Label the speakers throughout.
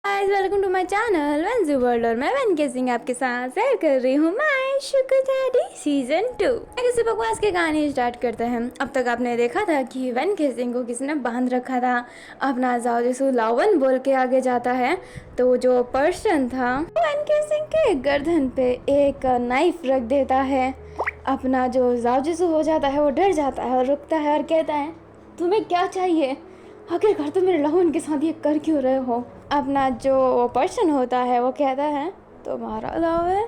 Speaker 1: Guys welcome to my channel वेंजी world और मैं वेन के सिंह आपके साथ शेयर कर रही हूँ माय शुगर डैडी सीजन 2। किसी बकवास के कहानी स्टार्ट करते हैं। अब तक आपने देखा था कि वेन के सिंह को किसी ने बांध रखा था। अपना जाओ जिसु लावन बोल के आगे जाता है तो जो पर्सन था वेन के सिंह के गर्दन पे एक नाइफ रख देता है। अपना जो जाओ जिसु हो जाता है वो डर जाता है और रुकता है और कहता है तुम्हें क्या चाहिए, आखिरकार तुम मेरे लावन के साथ ये कर क्यों रहे हो। अपना जो पर्सन होता है वो कहता है तुम्हारा लावन,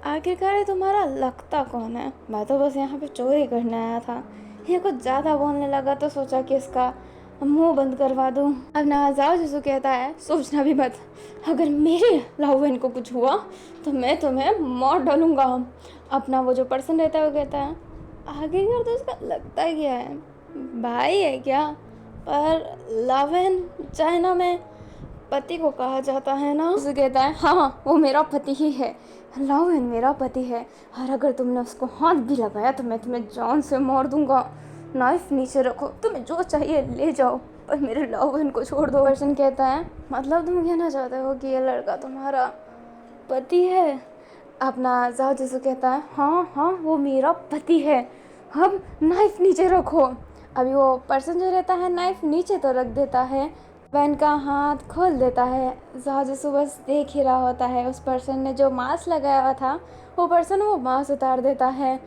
Speaker 1: आखिरकार ये तुम्हारा लगता कौन है, मैं तो बस यहाँ पे चोरी करने आया था। ये कुछ ज़्यादा बोलने लगा तो सोचा कि इसका मुंह बंद करवा दूँ। अपना जाओ जिसु कहता है सोचना भी मत, अगर मेरे लावन को कुछ हुआ तो मैं तुम्हें मार डालूंगा। अपना वो जो पर्सन रहता है वो कहता है आखिरकार तो इसका लगता क्या है, भाई है क्या, पर लावन चाइना में पति को कहा जाता है ना। उसे कहता है हाँ वो मेरा पति ही है, लावन मेरा पति है, और अगर तुमने उसको हाथ भी लगाया तो मैं तुम्हें जान से मार दूंगा। नाइफ नीचे रखो, तुम्हें जो चाहिए ले जाओ पर मेरे लावन को छोड़ दो। पर्सन कहता है मतलब तुम कहना चाहते हो कि ये लड़का तुम्हारा पति है। अपना जाओ जिसु कहता है हाँ हाँ वो मेरा पति है, अब नाइफ नीचे रखो। अभी वो पर्सन जो रहता है नाइफ नीचे तो रख देता है, वैन का हाथ खोल देता है। जाओ जिसु बस देख ही रहा होता है। उस पर्सन ने जो मास्क लगाया हुआ था वो पर्सन वो मास्क उतार देता है।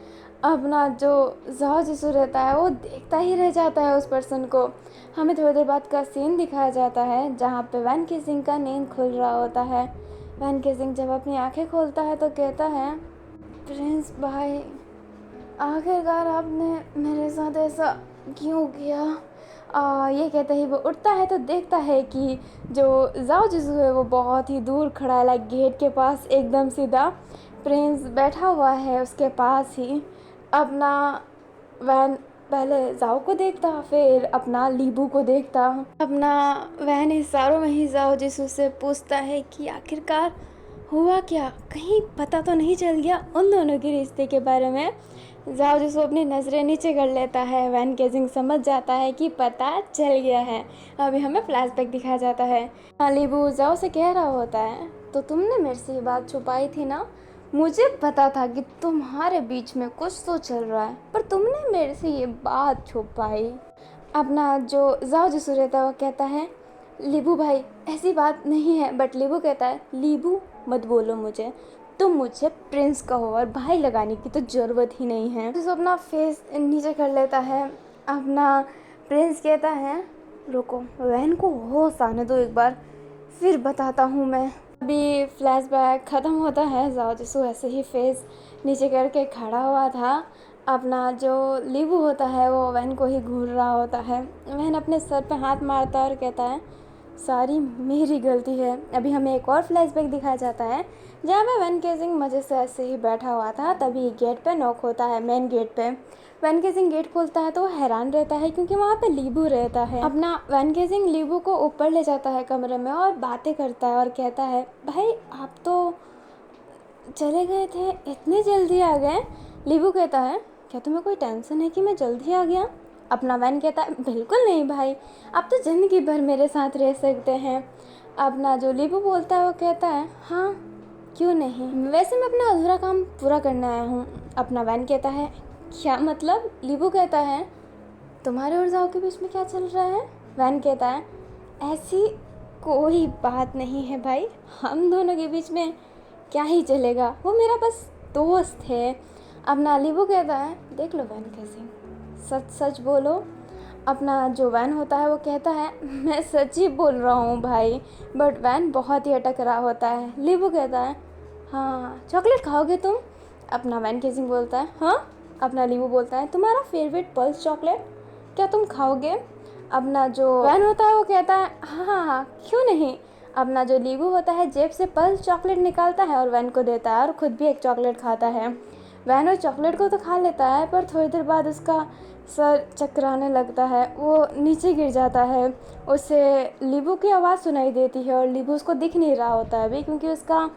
Speaker 1: अपना जो जाओ जिसु रहता है वो देखता ही रह जाता है उस पर्सन को। हमें थोड़ी देर बाद का सीन दिखाया जाता है जहाँ पे वैन के सिंह का नींद खुल रहा होता है। वैन के सिंह जब अपनी आंखें खोलता है तो कहता है प्रिंस भाई, आखिरकार आपने मेरे साथ ऐसा क्यों किया। ये कहते ही वो उठता है तो देखता है कि जो जाओ जिसु है वो बहुत ही दूर खड़ा है, लाइक गेट के पास एकदम सीधा। प्रिंस बैठा हुआ है उसके पास ही। अपना वैन पहले जाओ को देखता फिर अपना लीबू को देखता। अपना वैन इशारों में ही जाओ जिसु से पूछता है कि आखिरकार हुआ क्या, कहीं पता तो नहीं चल गया उन दोनों के रिश्ते के बारे में। जाओ जिसको अपनी नज़रें नीचे कर लेता है। वैन केजिंग समझ जाता है कि पता चल गया है। अभी हमें फ्लैशबैक दिखाया जाता है। लीबू जाओ से कह रहा होता है तो तुमने मेरे से ये बात छुपाई थी ना, मुझे पता था कि तुम्हारे बीच में कुछ तो चल रहा है पर तुमने मेरे से ये बात छुपाई। अपना जो जाओ जिसु रहता है वो कहता है लीबू भाई ऐसी बात नहीं है, बट लीबू कहता है लीबू मत बोलो मुझे, तुम मुझे प्रिंस कहो और भाई लगाने की तो ज़रूरत ही नहीं है। तो अपना फेस नीचे कर लेता है। अपना प्रिंस कहता है रुको वैन को होश आने दो एक बार, फिर बताता हूँ मैं। अभी फ्लैशबैक ख़त्म होता है। जाओ जिसु ऐसे ही फेस नीचे करके खड़ा हुआ था। अपना जो लीबू होता है वो वैन को ही घूर रहा होता है। वैन अपने सर पे हाथ मारता है और कहता है सारी मेरी गलती है। अभी हमें एक और फ्लैशबैक दिखाया जाता है जहाँ पे वैन केजिंग मज़े से ऐसे ही बैठा हुआ था। तभी गेट पे नॉक होता है, मेन गेट पे। वैन केजिंग गेट खोलता है तो वो हैरान रहता है क्योंकि वहाँ पे लीबू रहता है। अपना वैन केजिंग लीबू को ऊपर ले जाता है कमरे में और बातें करता है और कहता है भाई आप तो चले गए थे, इतने जल्दी आ गए। लीबू कहता है क्या तुम्हें कोई टेंशन है कि मैं जल्दी आ गया। अपना वैन कहता है बिल्कुल नहीं भाई, आप तो ज़िंदगी भर मेरे साथ रह सकते हैं। अपना जो लीबू बोलता है वो कहता है हाँ क्यों नहीं, वैसे मैं अपना अधूरा काम पूरा करने आया हूँ। अपना वैन कहता है क्या मतलब। लीबू कहता है तुम्हारे और जाओ के बीच में क्या चल रहा है। वैन कहता है ऐसी कोई बात नहीं है भाई, हम दोनों के बीच में क्या ही चलेगा, वो मेरा बस दोस्त है। अपना लीबू कहता है देख लो वैन कैसे, सच सच बोलो। अपना जो वैन होता है वो कहता है मैं सच ही बोल रहा हूँ भाई, बट वैन बहुत ही अटक रहा होता है। लीबू कहता है हाँ चॉकलेट खाओगे तुम। अपना वैन केजिंग बोलता है हाँ। अपना लीबू बोलता है तुम्हारा फेवरेट पल्स चॉकलेट, क्या तुम खाओगे। अपना जो वैन होता है वो कहता है हाँ हाँ हाँ क्यों नहीं। अपना जो लीबू होता है जेब से पल्स चॉकलेट निकालता है और वैन को देता है और ख़ुद भी एक चॉकलेट खाता है। वैन उस चॉकलेट को तो खा लेता है पर थोड़ी देर बाद उसका सर चकराने लगता है, वो नीचे गिर जाता है। उसे लीबू की आवाज़ सुनाई देती है और लीबू उसको दिख नहीं रहा होता है अभी क्योंकि उसका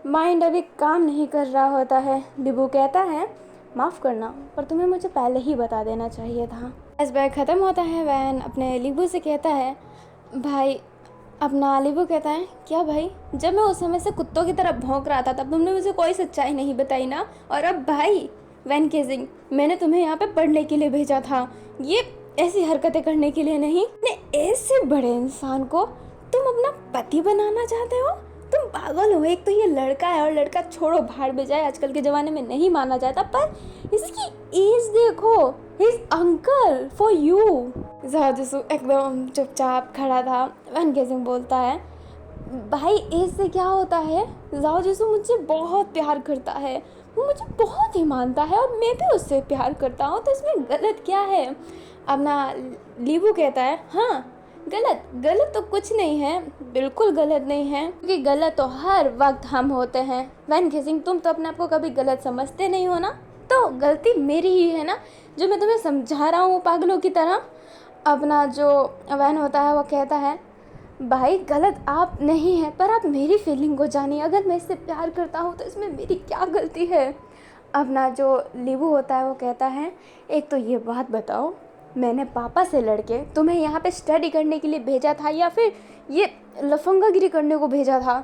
Speaker 1: माइंड अभी काम नहीं कर रहा होता है। लीबू कहता है माफ़ करना पर तुम्हें मुझे पहले ही बता देना चाहिए था। फ्लैशबैक ख़त्म होता है। वैन अपने लीबू से कहता है भाई अपना लीबू कहता है, क्या भाई, जब मैं उस समय से कुत्तों की तरह भौंक रहा था तब तुमने मुझे कोई सच्चाई नहीं बताई ना। और अब भाई वैन केजिंग, मैंने तुम्हें यहाँ पे पढ़ने के लिए भेजा था, ये ऐसी हरकतें करने के लिए नहीं। ने ऐसे बड़े इंसान को तुम अपना पति बनाना चाहते हो? तुम पागल हो। एक तो ये लड़का है, और लड़का छोड़ो भाड़ में जाए, आजकल के ज़माने में नहीं माना जाता, पर इसकी एज देखो, हिज अंकल फॉर यू। जाओ जिसु एकदम चुपचाप खड़ा था। वैन गेजिंग बोलता है, भाई एज से क्या होता है, जाओ जिसु मुझसे बहुत प्यार करता है, वो मुझे बहुत ही मानता है, और मैं भी उससे प्यार करता हूँ, तो इसमें गलत क्या है? अपना लीबू कहता है, हाँ गलत तो कुछ नहीं है, बिल्कुल गलत नहीं है, क्योंकि गलत तो हर वक्त हम होते हैं। वैन गेजिंग, तुम तो अपने आप को कभी गलत समझते नहीं हो ना, तो गलती मेरी ही है ना, जो मैं तुम्हें समझा रहा हूँ पागलों की तरह। अपना जो वैन होता है वो कहता है, भाई गलत आप नहीं हैं, पर आप मेरी फीलिंग को जानिए, अगर मैं इससे प्यार करता हूँ तो इसमें मेरी क्या गलती है? अपना जो लीबू होता है वो कहता है, एक तो ये बात बताओ, मैंने पापा से लड़के तुम्हें यहाँ पे स्टडी करने के लिए भेजा था, या फिर ये लफंगागिरी करने को भेजा था?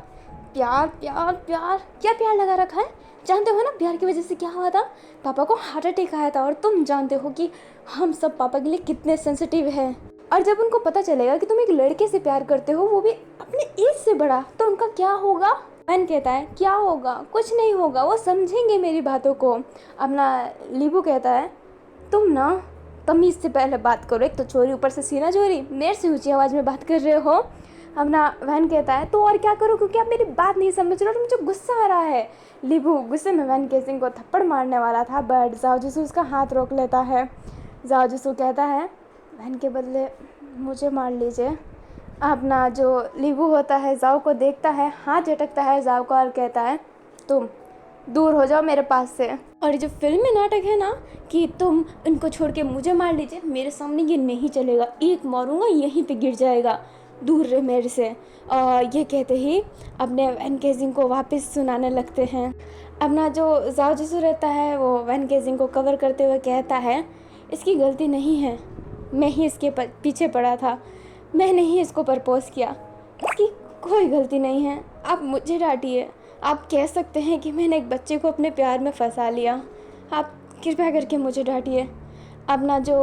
Speaker 1: प्यार प्यार प्यार, क्या प्यार लगा रखा है? जानते हो ना प्यार की वजह से क्या हुआ था? पापा को हार्ट अटैक आया था, और तुम जानते हो कि हम सब पापा के लिए कितने सेंसिटिव हैं। और जब उनको पता चलेगा कि तुम एक लड़के से प्यार करते हो, वो भी अपने एज से बड़ा, तो उनका क्या होगा? वैन कहता है, क्या होगा? कुछ नहीं होगा, वो समझेंगे मेरी बातों को। अपना लीबू कहता है, तुम ना तमीज़ से पहले बात करो, एक तो चोरी ऊपर से सीना चोरी, मेरे से ऊंची आवाज़ में बात कर रहे हो। अपना वैन कहता है, तो और क्या करो, क्योंकि आप मेरी बात नहीं समझ रहे हो और मुझे गुस्सा आ रहा है। लीबू गुस्से में वैन केजिंग को थप्पड़ मारने वाला था, बट जाओ जिसू उसका हाथ रोक लेता है। जाओ जिसू कहता है, वैन के बदले मुझे मार लीजिए। अपना जो लीबू होता है जाओ को देखता है, हाथ झटकता है जाओ का, और कहता है, तुम दूर हो जाओ मेरे पास से। और ये जो फिल्मी नाटक है ना कि तुम इनको छोड़ के मुझे मार लीजिए, मेरे सामने ये नहीं चलेगा, एक मारूंगा यहीं पे गिर जाएगा, दूर रहे मेरे से। और ये कहते ही अपने वैन केजिंग को वापस सुनाने लगते हैं। अपना जो जाओ जिसू रहता है वो वैन केजिंग को कवर करते हुए कहता है, इसकी गलती नहीं है, मैं ही इसके पीछे पड़ा था, मैंने ही इसको प्रपोज किया, इसकी कोई गलती नहीं है, आप मुझे डांटिए, आप कह सकते हैं कि मैंने एक बच्चे को अपने प्यार में फंसा लिया, आप कृपया करके मुझे डांटिए। अपना जो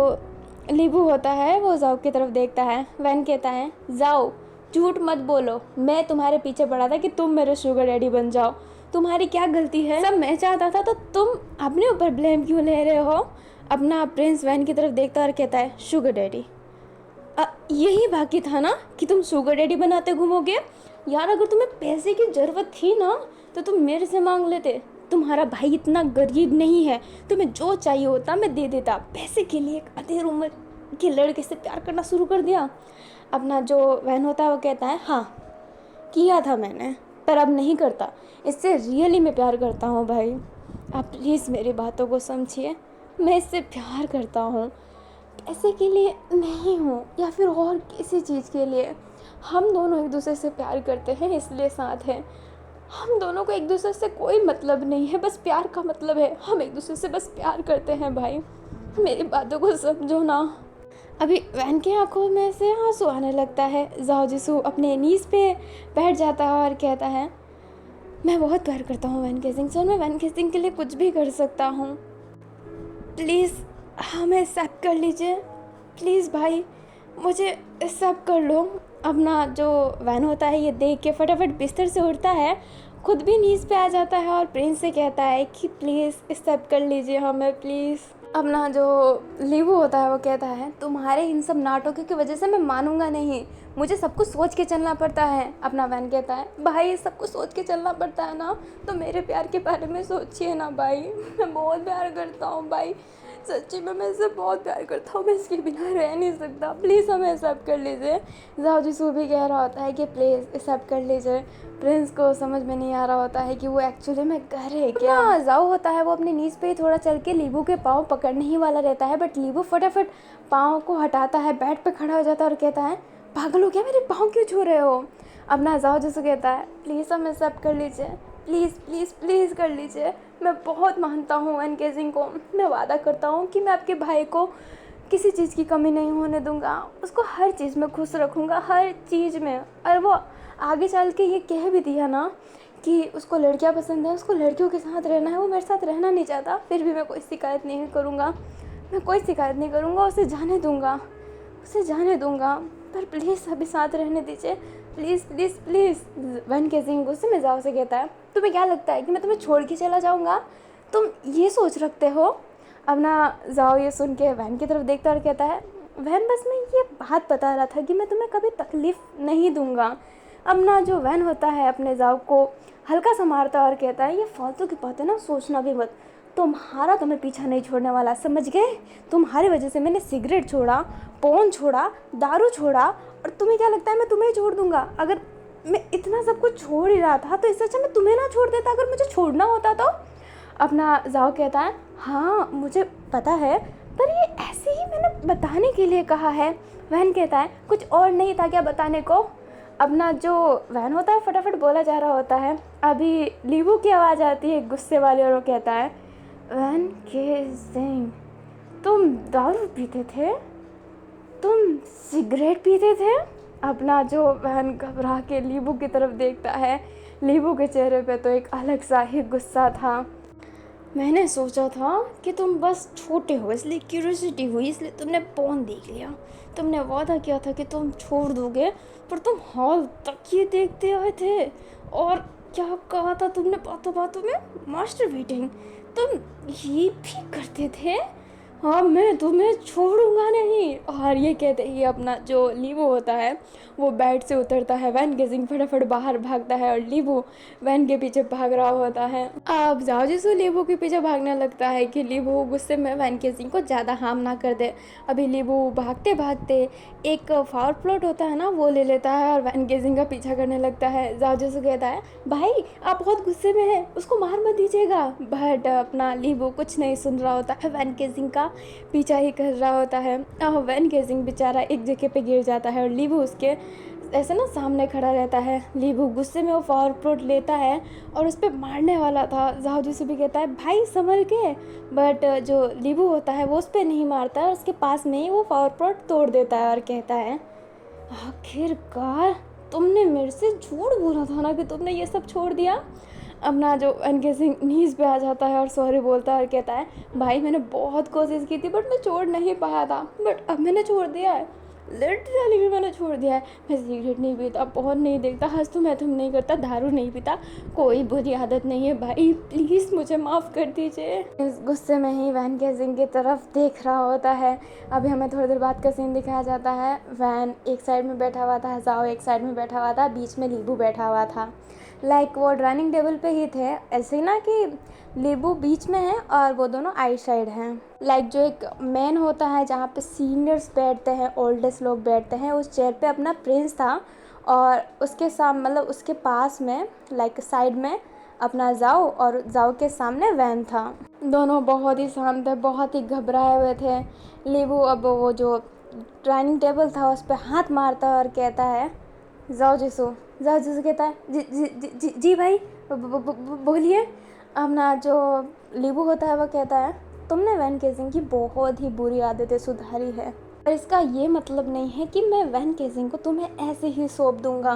Speaker 1: लीबू होता है वो जाओ की तरफ देखता है। वैन कहता है, जाओ झूठ मत बोलो, मैं तुम्हारे पीछे पड़ा था कि तुम मेरे शुगर डैडी बन जाओ, तुम्हारी क्या गलती है? सब मैं चाहता था, तो तुम अपने ऊपर ब्लेम क्यों ले रहे हो? अपना प्रिंस वैन की तरफ देखता और कहता है, शुगर डैडी, यही बाकी था ना कि तुम शुगर डैडी बनाते घूमोगे? यार अगर तुम्हें पैसे की ज़रूरत थी ना तो तुम मेरे से मांग लेते, तुम्हारा भाई इतना गरीब नहीं है, तुम्हें जो चाहिए होता मैं दे देता, पैसे के लिए एक अधेड़ उम्र के लड़के से प्यार करना शुरू कर दिया। अपना जो वैन होता है वो कहता है, हाँ किया था मैंने, पर अब नहीं करता, इससे रियली मैं प्यार करता हूँ भाई, आप प्लीज़ मेरी बातों को समझिए, मैं इससे प्यार करता हूँ, पैसे के लिए नहीं हूँ या फिर और किसी चीज़ के लिए, हम दोनों एक दूसरे से प्यार करते हैं इसलिए साथ हैं, हम दोनों को एक दूसरे से कोई मतलब नहीं है, बस प्यार का मतलब है, हम एक दूसरे से बस प्यार करते हैं भाई, मेरी बातों को समझो ना। अभी वैन की आंखों में से आंसू आने लगता है। जाओ जिसू अपने नीज़ पे बैठ जाता है और कहता है, मैं बहुत प्यार करता हूँ वैन केजिंग से, और मैं वैन केजिंग के लिए कुछ भी कर सकता हूँ, प्लीज़ हमें एक्सेप्ट कर लीजिए, प्लीज़ भाई मुझे एक्सेप्ट कर लो। अपना जो वैन होता है ये देख के फटाफट बिस्तर से उठता है, खुद भी नीज़ पे आ जाता है और प्रिंस से कहता है कि प्लीज़ एक्सेप्ट कर लीजिए हमें प्लीज़। अपना जो लीबू होता है वो कहता है, तुम्हारे इन सब नाटकों की वजह से मैं मानूंगा नहीं, मुझे सब कुछ सोच के चलना पड़ता है। अपना वैन कहता है, भाई सब कुछ सोच के चलना पड़ता है ना, तो मेरे प्यार के बारे में सोचिए ना भाई, मैं बहुत प्यार करता हूँ भाई, सच्ची में मैं इससे बहुत प्यार करता हूँ, मैं इसके बिना रह नहीं सकता, प्लीज़ हमें एक्सेप्ट कर लीजिए। जाओ जिसू भी कह रहा होता है कि प्लीज़ एक्सेप्ट कर लीजिए। प्रिंस को समझ में नहीं आ रहा होता है कि वो एक्चुअली में करे क्या। जाओ होता है वो अपनी नीज़ पे ही थोड़ा चल के लीबू के पाँव पकड़ने ही वाला रहता है, बट लीबू फटाफट पाँव को हटाता है, बेड पे खड़ा हो जाता है और कहता है, पागल हो क्या, मेरे पाँव क्यों छू रहे हो? अपना जाओ जिसको कहता है, प्लीज़ हमें एक्सेप्ट कर लीजिए, प्लीज़ प्लीज़ प्लीज़ कर लीजिए, मैं बहुत मानता हूँ वैन केजिंग को, मैं वादा करता हूँ कि मैं आपके भाई को किसी चीज़ की कमी नहीं होने दूंगा, उसको हर चीज़ में खुश रखूँगा, हर चीज़ में। और वो आगे चल के ये कह भी दिया ना कि उसको लड़कियां पसंद है, उसको लड़कियों के साथ रहना है, वो मेरे साथ रहना नहीं चाहता, फिर भी मैं कोई शिकायत नहीं करूँगा, मैं कोई शिकायत नहीं करूँगा, उसे जाने दूँगा, उसे जाने दूँगा। पर प्लीज़ अभी साथ रहने दीजिए, प्लीज़ प्लीज़ प्लीज़। वन केजिंग गुस्से में जाओ से कहता है, तुम्हें क्या लगता है कि मैं तुम्हें छोड़ के चला जाऊँगा? तुम ये सोच रखते हो? अब ना जाओ ये सुन के वैन की तरफ देखता और कहता है, वैन बस मैं ये बात बता रहा था कि मैं तुम्हें कभी तकलीफ़ नहीं दूंगा। अब ना जो वैन होता है अपने जाओ को हल्का सा मारता और कहता है, ये फालतू की बातें ना सोचना भी मत, तुम्हारा तो मैं पीछा नहीं छोड़ने वाला, समझ गए? तुम्हारी वजह से मैंने सिगरेट छोड़ा, पौन छोड़ा, दारू छोड़ा, और तुम्हें क्या लगता है मैं तुम्हें छोड़ दूंगा? अगर मैं इतना सब कुछ छोड़ ही रहा था तो इससे अच्छा मैं तुम्हें ना छोड़ देता अगर मुझे छोड़ना होता तो। अपना जाओ कहता है, हाँ मुझे पता है, पर ये ऐसे ही मैंने बताने के लिए कहा है। वैन कहता है, कुछ और नहीं था क्या बताने को? अपना जो वैन होता है फटाफट बोला जा रहा होता है, अभी लीबू की आवाज़ आती है गुस्से वाली, और वो कहता है, वैन केजिंग तुम दारू पीते थे, तुम सिगरेट पीते थे? अपना जो वैन घबरा के लीबू की तरफ देखता है, लीबू के चेहरे पे तो एक अलग सा ही गुस्सा था। मैंने सोचा था कि तुम बस छोटे हो इसलिए क्यूरियोसिटी हुई, इसलिए तुमने पौन देख लिया, तुमने वादा किया था कि तुम छोड़ दोगे, पर तुम हॉल तक ये देखते आए थे। और क्या कहा था तुमने बातों बातों में? मास्टरबेटिंग, तुम ये भी करते थे? हाँ मैं तुम्हें छोड़ूंगा नहीं। और ये कहते ही अपना जो लीबू होता है वो बेड से उतरता है, वैन गेजिंग फटाफट बाहर भागता है और लीबू वैन के पीछे भाग रहा होता है। अब जाओ जिसो लीबू के पीछे भागने लगता है कि लीबू गुस्से में वैन गेजिंग को ज़्यादा हार्म ना कर दे। अभी लीबू भागते भागते एक फावर प्लॉट होता है ना वो ले लेता है और वैन गेजिंग का पीछा करने लगता है। जाओ जिसो कहता है, भाई आप बहुत गुस्से में हैं, उसको मार मत दीजिएगा। बट अपना लीबू कुछ नहीं सुन रहा होता है, वैन गेजिंग का पीछा ही कर रहा होता है। वैन गेजिंग बेचारा एक जगह पे गिर जाता है और लीबू उसके ऐसे ना सामने खड़ा रहता है। लीबू गुस्से में वो पावर प्लॉट लेता है और उस पर मारने वाला था। जाओ जिसे भी कहता है, भाई संभल के, बट जो लीबू होता है वो उस पर नहीं मारता है, उसके पास में ही वो पावर प्लॉट तोड़ देता है और कहता है, आखिरकार तुमने मेरे से झूठ बोला था ना कि तुमने ये सब छोड़ दिया। अपना जो एनगेजिंग नीज़ पे आ जाता है और सॉरी बोलता है और कहता है, भाई मैंने बहुत कोशिश की थी बट मैं छोड़ नहीं पाया था, बट अब मैंने छोड़ दिया है, लिटरली भी मैंने छोड़ दिया है। मैं सिगरेट नहीं पीता, पौन नहीं देखता, हंस तो मैं तुम नहीं करता, दारू नहीं पीता, कोई बुरी आदत नहीं है भाई, प्लीज़ मुझे माफ़ कर दीजिए। इस गुस्से में ही वैन गेजिंग की तरफ देख रहा होता है। अभी हमें थोड़ी देर बाद का सीन दिखाया जाता है। वैन एक साइड में बैठा हुआ था, जाओ एक साइड में बैठा हुआ था, बीच में लीबू बैठा हुआ था। लाइक वो डाइनिंग टेबल पे ही थे, ऐसे ही ना कि लीबू बीच में है और वो दोनों आइट साइड हैं। लाइक जो एक मैन होता है जहाँ पे सीनियर्स बैठते हैं, ओल्डेस्ट लोग बैठते हैं, उस चेयर पे अपना प्रिंस था और उसके सामने मतलब उसके पास में लाइक साइड में अपना जाओ और जाओ के सामने वैन था। दोनों बहुत ही शांत थे, बहुत ही घबराए हुए थे। लीबू अब वो जो डाइनिंग टेबल था उस पर हाथ मारता है और कहता है, जाओ जिसो कहता है, जी भाई बोलिए। अब ना जो लीबू होता है वो कहता है, तुमने वैन केजिंग की बहुत ही बुरी आदतें सुधारी है, पर इसका ये मतलब नहीं है कि मैं वैन केजिंग को तुम्हें ऐसे ही सौंप दूंगा।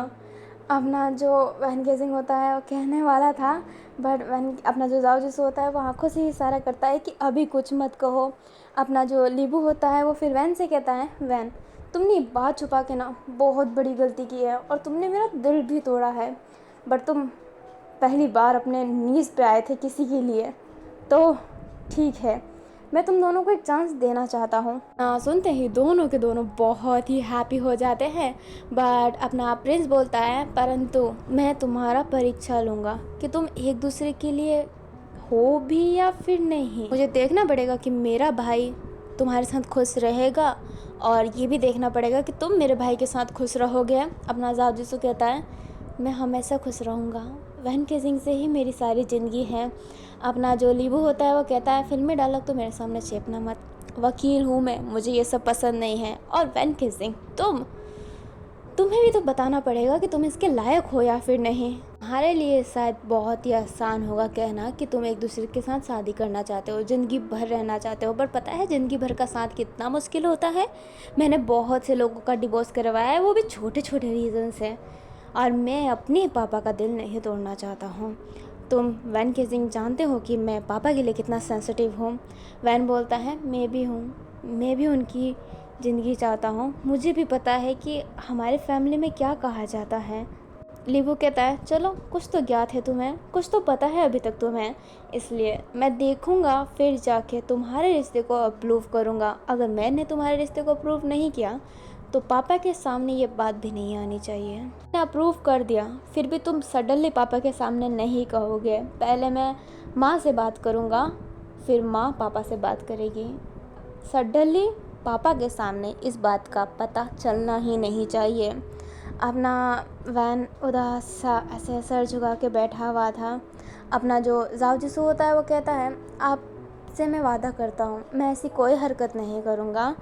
Speaker 1: अपना जो वैन गेजिंग होता है वो कहने वाला था, बट वैन अपना जो जाओ जिसो होता है वो आंखों से ही इशारा करता है कि अभी कुछ मत कहो। अपना जो लीबू होता है वो फिर वैन से कहता है, वैन तुमने ये बात छुपा के ना बहुत बड़ी गलती की है और तुमने मेरा दिल भी तोड़ा है, बट तुम पहली बार अपने नीज़ पे आए थे किसी के लिए, तो ठीक है, मैं तुम दोनों को एक चांस देना चाहता हूँ। सुनते ही दोनों के दोनों बहुत ही हैप्पी हो जाते हैं। बट अपना प्रिंस बोलता है, परंतु मैं तुम्हारा परीक्षा लूँगा कि तुम एक दूसरे के लिए हो भी या फिर नहीं। मुझे देखना पड़ेगा कि मेरा भाई तुम्हारे साथ खुश रहेगा और ये भी देखना पड़ेगा कि तुम मेरे भाई के साथ खुश रहोगे। अपना जाओ जिसो कहता है, मैं हमेशा खुश रहूँगा, वैन केजिंग से ही मेरी सारी ज़िंदगी है। अपना जो लीबू होता है वो कहता है, फिल्मी डायलॉग तो मेरे सामने चेपना मत, वकील हूँ मैं, मुझे ये सब पसंद नहीं है। और वैन केजिंग तुम्हें भी तो बताना पड़ेगा कि तुम इसके लायक हो या फिर नहीं। तुम्हारे लिए शायद बहुत ही आसान होगा कहना कि तुम एक दूसरे के साथ शादी करना चाहते हो, ज़िंदगी भर रहना चाहते हो, पर पता है ज़िंदगी भर का साथ कितना मुश्किल होता है। मैंने बहुत से लोगों का डिवोर्स करवाया है, वो भी छोटे छोटे रीज़न से, और मैं अपने पापा का दिल नहीं तोड़ना चाहता हूँ। तुम वैन केजिंग जानते हो कि मैं पापा के लिए कितना सेंसिटिव हूँ। वैन बोलता है मैं भी उनकी ज़िंदगी चाहता हूँ। मुझे भी पता है कि हमारे फैमिली में क्या कहा जाता है। लीबू कहता है चलो कुछ तो ज्ञात है तुम्हें, कुछ तो पता है अभी तक तुम्हें, इसलिए मैं देखूँगा फिर जाके तुम्हारे रिश्ते को अप्रूव करूँगा। अगर मैंने तुम्हारे रिश्ते को अप्रूव नहीं किया तो पापा के सामने ये बात भी नहीं आनी चाहिए। मैंने अप्रूव कर दिया फिर भी तुम सडनली पापा के सामने नहीं कहोगे। पहले मैं माँ से बात करूँगा, फिर माँ पापा से बात करेगी। सडनली पापा के सामने इस बात का पता चलना ही नहीं चाहिए। अपना वैन उदास सा ऐसे सर झुका के बैठा हुआ था। अपना जो जाओ जिसू होता है वो कहता है आपसे मैं वादा करता हूँ मैं ऐसी कोई हरकत नहीं करूँगा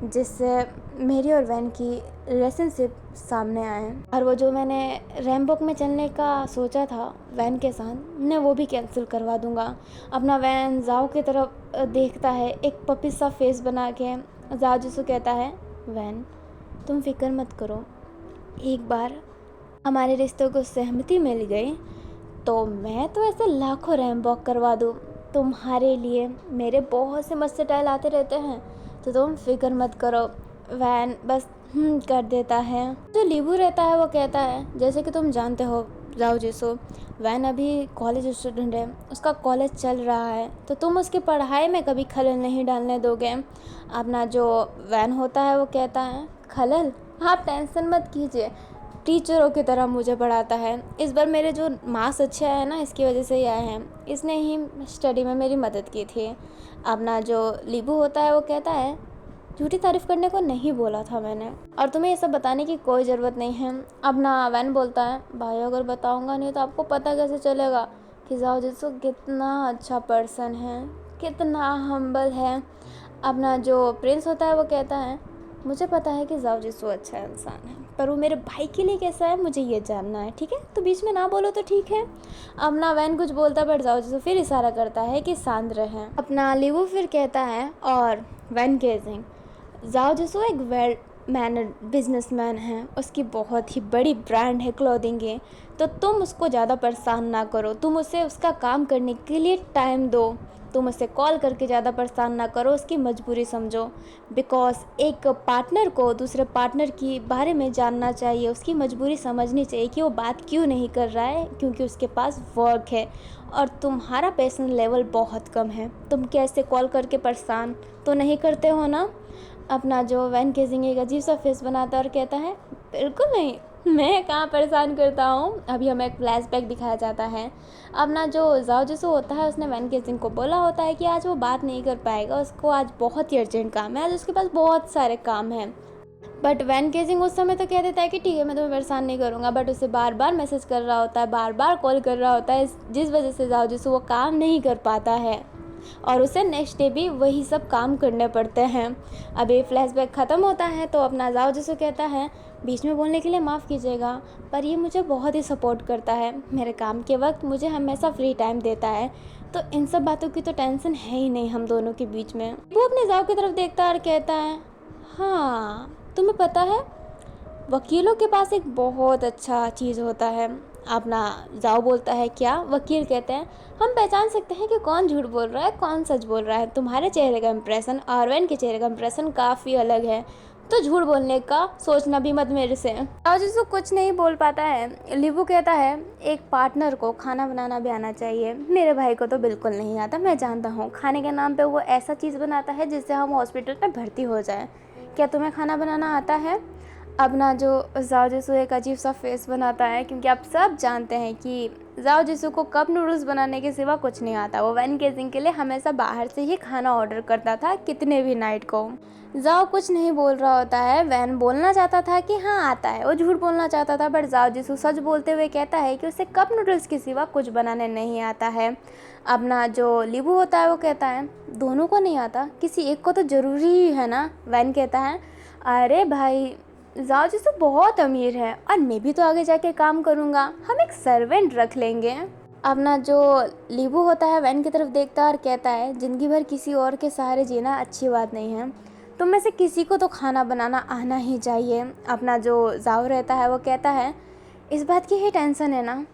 Speaker 1: जिससे मेरी और वैन की रिलेशनशिप सामने आए। और वो जो मैंने रैम्बॉक में चलने का सोचा था वैन के साथ मैं वो भी कैंसिल करवा दूँगा। अपना वैन जाओ की तरफ देखता है एक पपी सा फेस बना के। जाओ जिसू कहता है वैन तुम फिक्र मत करो, एक बार हमारे रिश्तों को सहमति मिल गई तो मैं तो ऐसे लाखों रैम्बॉक करवा दूँ तुम्हारे लिए। मेरे बहुत से मस्त स्टाइल आते रहते हैं तो तुम फिक्र मत करो। वैन बस कर देता है। जो लीबू रहता है वो कहता है जैसे कि तुम जानते हो जाओ जिसो वैन अभी कॉलेज स्टूडेंट है, उसका कॉलेज चल रहा है तो तुम उसकी पढ़ाई में कभी खलल नहीं डालने दोगे। अपना जो वैन होता है वो कहता है खलल आप टेंशन मत कीजिए, टीचरों की तरह मुझे पढ़ाता है। इस बार मेरे जो मार्क्स अच्छे आए ना इसकी वजह से ही आए हैं, इसने ही स्टडी में मेरी मदद की थी। अपना जो लीबू होता है वो कहता है झूठी तारीफ़ करने को नहीं बोला था मैंने, और तुम्हें ये सब बताने की कोई ज़रूरत नहीं है। अपना वैन बोलता है भाई अगर बताऊंगा नहीं तो आपको पता कैसे चलेगा कि जाओ जिसो कितना अच्छा पर्सन है, कितना हम्बल है। अपना जो प्रिंस होता है वो कहता है मुझे पता है कि जाओ जिसो अच्छा इंसान है पर वो मेरे भाई के लिए कैसा है मुझे ये जानना है, ठीक है तो बीच में ना बोलो तो ठीक है। अपना वैन कुछ बोलता पर जाओ जिसो फिर इशारा करता है कि शांत रहें। अपना लीवू फिर कहता है और वैन केजिंग जाओ जिसो एक वेल मैनर्ड बिजनेसमैन है, उसकी बहुत ही बड़ी ब्रांड है क्लोथिंग की, तो तुम उसको ज़्यादा परेशान ना करो, तुम उसे उसका काम करने के लिए टाइम दो, तुम उसे कॉल करके ज़्यादा परेशान ना करो, उसकी मजबूरी समझो। बिकॉज एक पार्टनर को दूसरे पार्टनर की बारे में जानना चाहिए, उसकी मजबूरी समझनी चाहिए कि वो बात क्यों नहीं कर रहा है, क्योंकि उसके पास वर्क है और तुम्हारा पेशेंस लेवल बहुत कम है। तुम कैसे कॉल करके परेशान तो नहीं करते हो ना। अपना जो वैन केजिंग एक अजीब सा फेस बनाता है और कहता है बिल्कुल नहीं, मैं कहाँ परेशान करता हूँ। अभी हमें एक फ्लैशबैक दिखाया जाता है। अपना जो जाओ जिसो होता है उसने वैन केजिंग को बोला होता है कि आज वो बात नहीं कर पाएगा, उसको आज बहुत ही अर्जेंट काम है, आज उसके पास बहुत सारे काम हैं। बट वैन केजिंग उस समय तो कह देता है कि ठीक है मैं तुम्हें परेशान नहीं करूँगा, बट उसे बार बार मैसेज कर रहा होता है, बार बार कॉल कर रहा होता है, जिस वजह से जाओ जिसो वो काम नहीं कर पाता है और उसे नेक्स्ट डे भी वही सब काम करने पड़ते हैं। अभी फ्लैशबैक ख़त्म होता है तो अपना जाओ जिसो कहता है बीच में बोलने के लिए माफ़ कीजिएगा पर ये मुझे बहुत ही सपोर्ट करता है, मेरे काम के वक्त मुझे हमेशा फ्री टाइम देता है, तो इन सब बातों की तो टेंशन है ही नहीं हम दोनों के बीच में। वो अपने जाओ की तरफ देखता है और कहता है हाँ तुम्हें पता है वकीलों के पास एक बहुत अच्छा चीज़ होता है। अपना जाओ बोलता है क्या। वकील कहते हैं हम पहचान सकते हैं कि कौन झूठ बोल रहा है कौन सच बोल रहा है, तुम्हारे चेहरे का इंप्रेशन और वैन के चेहरे का इंप्रेशन काफ़ी अलग है, तो झूठ बोलने का सोचना भी मत मेरे से। और जिसको कुछ नहीं बोल पाता है। लीबू कहता है एक पार्टनर को खाना बनाना भी आना चाहिए, मेरे भाई को तो बिल्कुल नहीं आता, मैं जानता हूँ खाने के नाम पे वो ऐसा चीज़ बनाता है जिससे हम हॉस्पिटल में भर्ती हो जाए, क्या तुम्हें खाना बनाना आता है। अपना जो जाओ जिसू एक अजीब सा फेस बनाता है क्योंकि आप सब जानते हैं कि जाओ जिसू को कप नूडल्स बनाने के सिवा कुछ नहीं आता, वो वैन केजिंग के लिए हमेशा बाहर से ही खाना ऑर्डर करता था कितने भी नाइट को। जाओ कुछ नहीं बोल रहा होता है, वैन बोलना चाहता था कि हाँ आता है, वो झूठ बोलना चाहता था, बट जाओ जिसू सच बोलते हुए कहता है कि उसे कप नूडल्स के सिवा कुछ बनाने नहीं आता है। अपना जो लीबू होता है वो कहता है दोनों को नहीं आता, किसी एक को तो ज़रूरी ही है ना। वैन कहता है अरे भाई जाओ जिसो बहुत अमीर है और मैं भी तो आगे जाके काम करूँगा, हम एक सर्वेंट रख लेंगे। अपना जो लीबू होता है वैन की तरफ देखता है और कहता है ज़िंदगी भर किसी और के सहारे जीना अच्छी बात नहीं है, तुम में से किसी को तो खाना बनाना आना ही चाहिए। अपना जो जाओ रहता है वो कहता है इस बात की ही टेंशन है ना,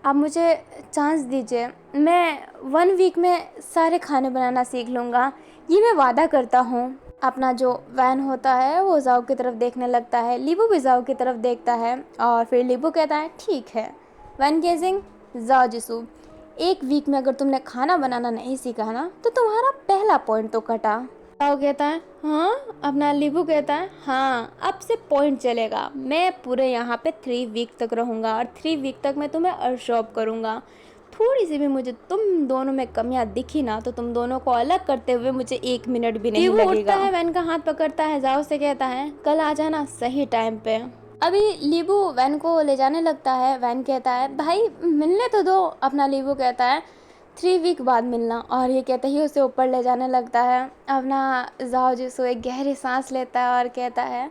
Speaker 1: आप मुझे चांस दीजिए, मैं 1 वीक में सारे खाने बनाना सीख लूँगा, ये मैं वादा करता हूँ। अपना जो वैन होता है वो जाओ की तरफ देखने लगता है, लीबू भी जाओ की तरफ देखता है और फिर लीबू कहता है ठीक है वैन गेजिंग, जाओ जिसू 1 वीक में अगर तुमने खाना बनाना नहीं सीखा ना तो तुम्हारा पहला पॉइंट तो कटा। जाओ कहता है हाँ, अपना लीबू कहता है हाँ अब से पॉइंट चलेगा, मैं पूरे यहाँ पे 3 वीक तक रहूँगा और 3 वीक तक मैं तुम्हें अर्शॉप करूँगा, थोड़ी सी भी मुझे तुम दोनों में कमियां दिखी ना तो तुम दोनों को अलग करते हुए मुझे 1 मिनट भी नहीं लगेगा। उठता है, वैन का हाथ पकड़ता है, जाओ से कहता है कल आ जाना सही टाइम पे। अभी लीबू वैन को ले जाने लगता है, वैन कहता है भाई मिलने तो दो। अपना लीबू कहता है 3 वीक बाद मिलना, और ये कहते ही उसे ऊपर ले जाने लगता है। अपना जाओ जिसो एक गहरी सांस लेता है और कहता है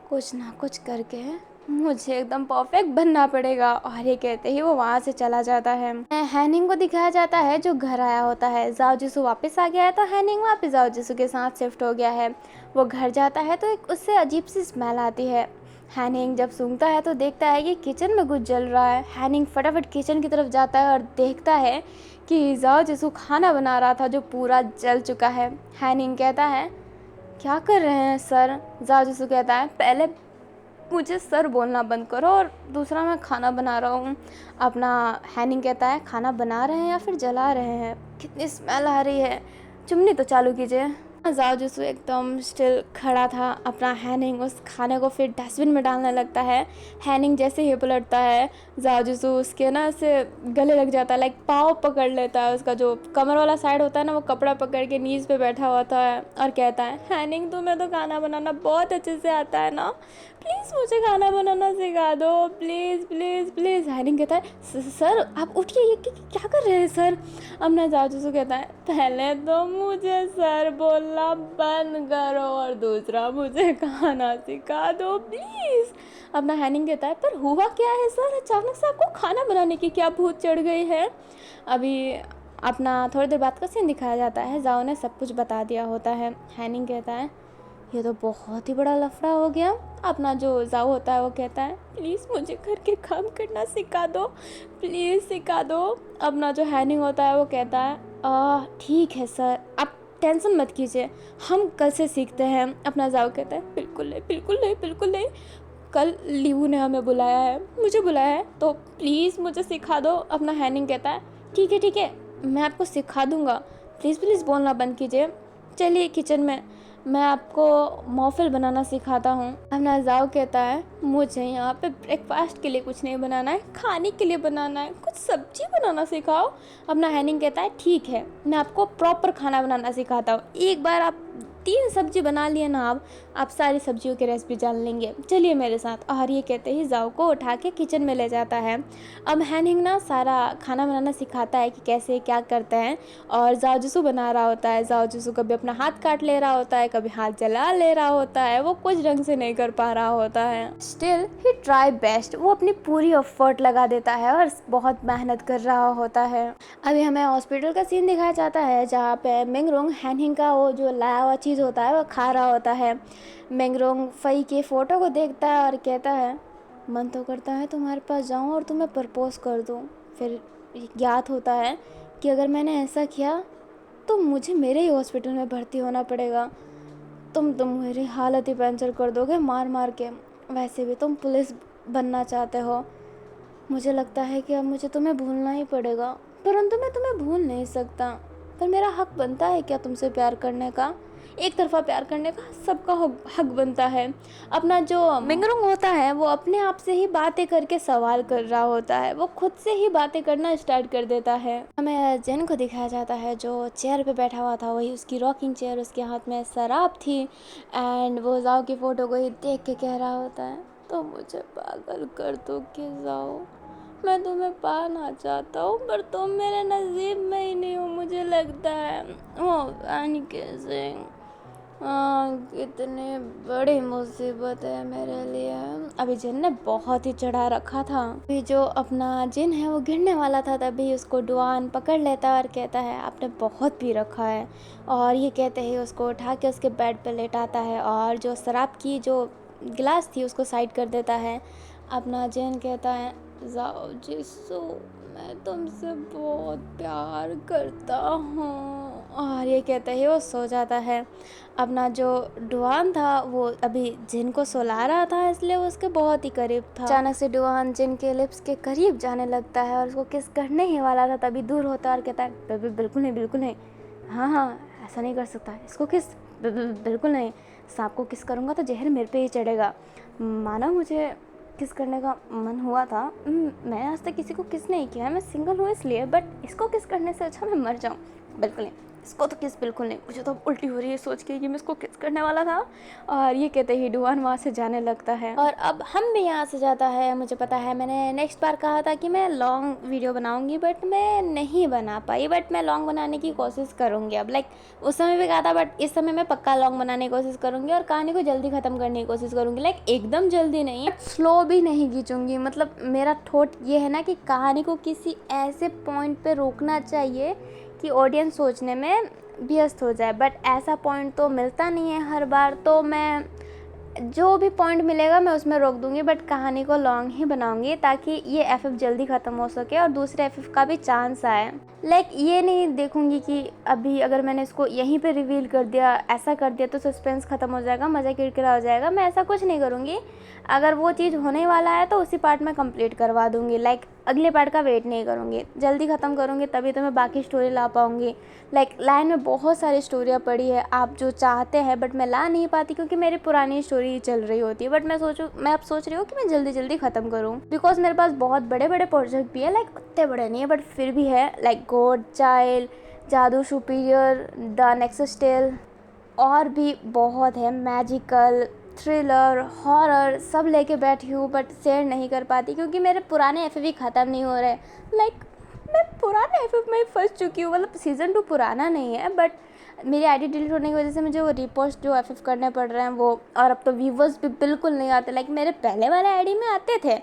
Speaker 1: कुछ ना कुछ करके मुझे एकदम परफेक्ट बनना पड़ेगा, और ये कहते ही वो वहाँ से चला जाता है। हैनिंग को दिखाया जाता है जो घर आया होता है, जाओ जिसू वापस आ गया है तो हैनिंग वापस जाओ जिसू के साथ शिफ्ट हो गया है। वो घर जाता है तो एक उससे अजीब सी स्मेल आती है। हैनिंग जब सूंघता है तो देखता है कि किचन में कुछ जल रहा है। हैनिंग फटाफट किचन की तरफ जाता है और देखता है कि जाओ जिसू खाना बना रहा था जो पूरा जल चुका है। हैनिंग कहता है क्या कर रहे हैं सर? जाओ जिसू कहता है पहले मुझे सर बोलना बंद करो और दूसरा मैं खाना बना रहा हूँ। अपना हैनिंग कहता है खाना बना रहे हैं या फिर जला रहे हैं, कितनी स्मेल आ रही है, चिमनी तो चालू कीजिए। जाओ जिसू एकदम स्टिल खड़ा था। अपना हैनिंग उस खाने को फिर डस्टबिन में डालने लगता है। हैनिंग जैसे ही पलटता है जाओ जिसू उसके ना से गले लग जाता है, लाइक पाँव पकड़ लेता है, उसका जो कमर वाला साइड होता है ना वो कपड़ा पकड़ के नीज पे बैठा होता है और कहता है हैनिंग तुम्हें तो खाना बनाना बहुत अच्छे से आता है ना, प्लीज़ मुझे खाना बनाना सिखा दो, प्लीज़ प्लीज़ प्लीज़। हैनिंग कहता है सर आप उठिए, ये क्या कर रहे हैं सर? अपना जाओ जिसू कहता है पहले तो मुझे सर बोलना बंद करो और दूसरा मुझे खाना सिखा दो प्लीज़। अपना हैनिंग कहता है पर हुआ क्या है सर, अचानक से आपको खाना बनाने की क्या भूत चढ़ गई है? अभी अपना थोड़ी देर बाद का सीन दिखाया जाता है, जाओ ने सब कुछ बता दिया होता है। हैनिंग कहता है ये तो बहुत ही बड़ा लफड़ा हो गया। अपना जो जाओ होता है वो कहता है प्लीज़ मुझे घर के काम करना सिखा दो, प्लीज़ सिखा दो। अपना जो हैनिंग होता है वो कहता है ठीक है सर, आप टेंशन मत कीजिए, हम कल से सीखते हैं। अपना जाओ कहता है बिल्कुल नहीं बिल्कुल नहीं बिल्कुल नहीं, कल लीबू ने हमें बुलाया है, मुझे बुलाया है तो प्लीज़ मुझे सिखा दो। अपना हैनिंग कहता है ठीक है मैं आपको सिखा दूँगा, प्लीज़ प्लीज़ बोलना बंद कीजिए, चलिए किचन में मैं आपको मॉफिल बनाना सिखाता हूँ। अपना जाओ कहता है मुझे यहाँ पे ब्रेकफास्ट के लिए कुछ नहीं बनाना है, खाने के लिए बनाना है, कुछ सब्जी बनाना सिखाओ। अपना हैनिंग कहता है ठीक है मैं आपको प्रॉपर खाना बनाना सिखाता हूँ, एक बार आप 3 सब्जी बना लिए ना आप सारी सब्जियों की रेसिपी जान लेंगे, चलिए मेरे साथ। और ये कहते ही जाओ को उठा के किचन में ले जाता है। अब हैनिंग ना सारा खाना बनाना सिखाता है कि कैसे क्या करते हैं, और जाओ जिसू बना रहा होता है। जाओ जिसू कभी अपना हाथ काट ले रहा होता है, कभी हाथ जला ले रहा होता है, वो कुछ ढंग से नहीं कर पा रहा होता है। स्टिल ही ट्राई बेस्ट, वो अपनी पूरी एफर्ट लगा देता है और बहुत मेहनत कर रहा होता है। अभी हमें हॉस्पिटल का सीन दिखाया जाता है जहाँ पे मिंगरोंग हैनिंग का वो जो लाया हुआ चीज़ होता है वो खा रहा होता है। मिंगरोंग फई के फ़ोटो को देखता है और कहता है मन तो करता है तुम्हारे पास जाऊं और तुम्हें प्रपोज कर दूं। फिर ज्ञात होता है कि अगर मैंने ऐसा किया तो मुझे मेरे ही हॉस्पिटल में भर्ती होना पड़ेगा, तुम मेरी हालत ही पंचर कर दोगे मार मार के, वैसे भी तुम पुलिस बनना चाहते हो, मुझे लगता है कि अब मुझे तुम्हें भूलना ही पड़ेगा, परंतु मैं तुम्हें भूल नहीं सकता। पर मेरा हक बनता है क्या तुमसे प्यार करने का? एक तरफा प्यार करने का सबका हक बनता है। अपना जो मिंगरोंग होता है वो अपने आप से ही बातें करके सवाल कर रहा होता है, वो खुद से ही बातें करना स्टार्ट कर देता है। हमें जेन को दिखाया जाता है जो चेयर पे बैठा हुआ था, वही उसकी रॉकिंग चेयर, उसके हाथ में शराब थी एंड वो जाओ की फ़ोटो को ही देख के कह रहा होता है तो मुझे पागल कर दो कि जाओ, मैं तुम्हें पाना चाहता हूँ पर तुम मेरे नसीब में ही नहीं हो, मुझे लगता है। वो कैसे कितनी बड़ी मुसीबत है मेरे लिए। अभी जिन ने बहुत ही चढ़ा रखा था। अभी जो अपना जिन है वो गिरने वाला था, तभी उसको डुआन पकड़ लेता है और कहता है आपने बहुत पी रखा है। और ये कहते ही उसको उठा के उसके बेड पे लेटाता है और जो शराब की जो गिलास थी उसको साइड कर देता है। अपना जिन कहता है जाओ जिसो, मैं तुमसे बहुत प्यार करता हूँ। और ये कहते ही वो सो जाता है। अपना जो डुआन था वो अभी जिन को सुला रहा था, इसलिए वो उसके बहुत ही करीब था। अचानक से डुआन जिन के लिप्स के करीब जाने लगता है और उसको किस करने ही वाला था, तभी दूर होता है और कहता है बेबी बिल्कुल नहीं, बिल्कुल नहीं, हाँ ऐसा नहीं कर सकता, इसको किस बिल्कुल नहीं, सांप को किस करूँगा तो जहर मेरे पे ही चढ़ेगा। माना मुझे किस करने का मन हुआ था, मैं आज तक किसी को किस नहीं किया है, मैं सिंगल हूँ इसलिए, बट इसको किस करने से अच्छा मैं मर जाऊँ। बिल्कुल नहीं, इसको तो किस बिल्कुल नहीं। मुझे तो उल्टी हो रही है सोच के कि मैं इसको किस करने वाला था। और ये कहते ही डुआन वहाँ से जाने लगता है और अब हम भी यहाँ से जाता है। मुझे पता है मैंने नेक्स्ट बार कहा था कि मैं लॉन्ग वीडियो बनाऊंगी, बट मैं नहीं बना पाई, बट मैं लॉन्ग बनाने की कोशिश करूँगी। अब उस समय भी कहा था, बट इस समय मैं पक्का लॉन्ग बनाने की कोशिश करूँगी और कहानी को जल्दी ख़त्म करने की कोशिश करूँगी। एकदम जल्दी नहीं, स्लो भी नहीं खींचूँगी। मतलब मेरा थॉट ये है ना कि कहानी को किसी ऐसे पॉइंट पे रोकना चाहिए कि ऑडियंस सोचने में व्यस्त हो जाए, बट ऐसा पॉइंट तो मिलता नहीं है हर बार। तो मैं जो भी पॉइंट मिलेगा मैं उसमें रोक दूंगी, बट कहानी को लॉन्ग ही बनाऊंगी ताकि ये एफएफ जल्दी ख़त्म हो सके और दूसरे एफएफ का भी चांस आए। ये नहीं देखूंगी कि अभी अगर मैंने इसको यहीं पे रिवील कर दिया, ऐसा कर दिया तो सस्पेंस ख़त्म हो जाएगा, मज़ा किरकिरा हो जाएगा। मैं ऐसा कुछ नहीं करूँगी। अगर वो चीज़ होने वाला है तो उसी पार्ट में कंप्लीट करवा दूँगी। अगले पार्ट का वेट नहीं करूँगी, जल्दी ख़त्म करूँगी, तभी तो मैं बाकी स्टोरी ला पाऊँगी। लाइन में बहुत सारी स्टोरियाँ पड़ी है आप जो चाहते हैं, बट मैं ला नहीं पाती क्योंकि मेरी पुरानी स्टोरी चल रही होती है। बट मैं अब सोच रही हूँ कि मैं जल्दी जल्दी ख़त्म करूँ, बिकॉज मेरे पास बहुत बड़े बड़े प्रोजेक्ट भी है। उतने बड़े नहीं है बट फिर भी है, गॉड चाइल्ड, जादू सुपीरियर, द नेक्सस टेल, और भी बहुत है, मैजिकल, थ्रिलर, हॉरर, सब लेके बैठी हूँ, बट शेयर नहीं कर पाती क्योंकि मेरे पुराने एफ भी ख़त्म नहीं हो रहे। मैं पुराने एफ में फंस चुकी हूँ। सीज़न 2 पुराना नहीं है, बट मेरी आईडी डिलीट होने की वजह से मुझे वो रिपोस्ट जो एफ करने पड़ रहे हैं वो, और अब तो व्यूवर्स भी बिल्कुल नहीं आते। मेरे पहले वाले आईडी में आते थे,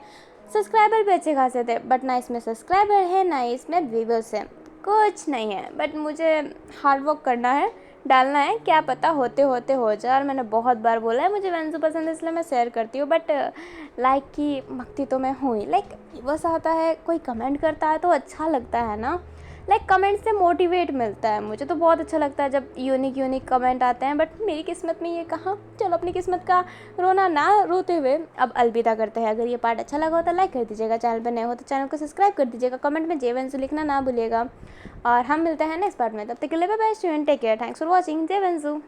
Speaker 1: सब्सक्राइबर भी अच्छे खासे थे, बट ना इसमें सब्सक्राइबर है ना इसमें व्यूवर्स है, कुछ नहीं है। बट मुझे हार्ड वर्क करना है, डालना है, क्या पता होते होते हो जाए। और मैंने बहुत बार बोला है मुझे वेंजू पसंद है इसलिए मैं शेयर करती हूँ, बट लाइक की मक्ती तो मैं हूँ ही। बस आता है, कोई कमेंट करता है तो अच्छा लगता है ना। कमेंट से मोटिवेट मिलता है। मुझे तो बहुत अच्छा लगता है जब यूनिक कमेंट आते हैं, बट मेरी किस्मत में ये कहाँ। चलो अपनी किस्मत का रोना ना रोते हुए अब अलविदा करते हैं। अगर ये पार्ट अच्छा लगा हो तो लाइक कर दीजिएगा, चैनल पर नए हो तो चैनल को सब्सक्राइब कर दीजिएगा, कमेंट में जेवेंसू लिखना ना भूलिएगा। और हम मिलते हैं नेक्स्ट पार्ट में, तब तक के लिए bye bye, take care, thanks for watching, जेवेंसू।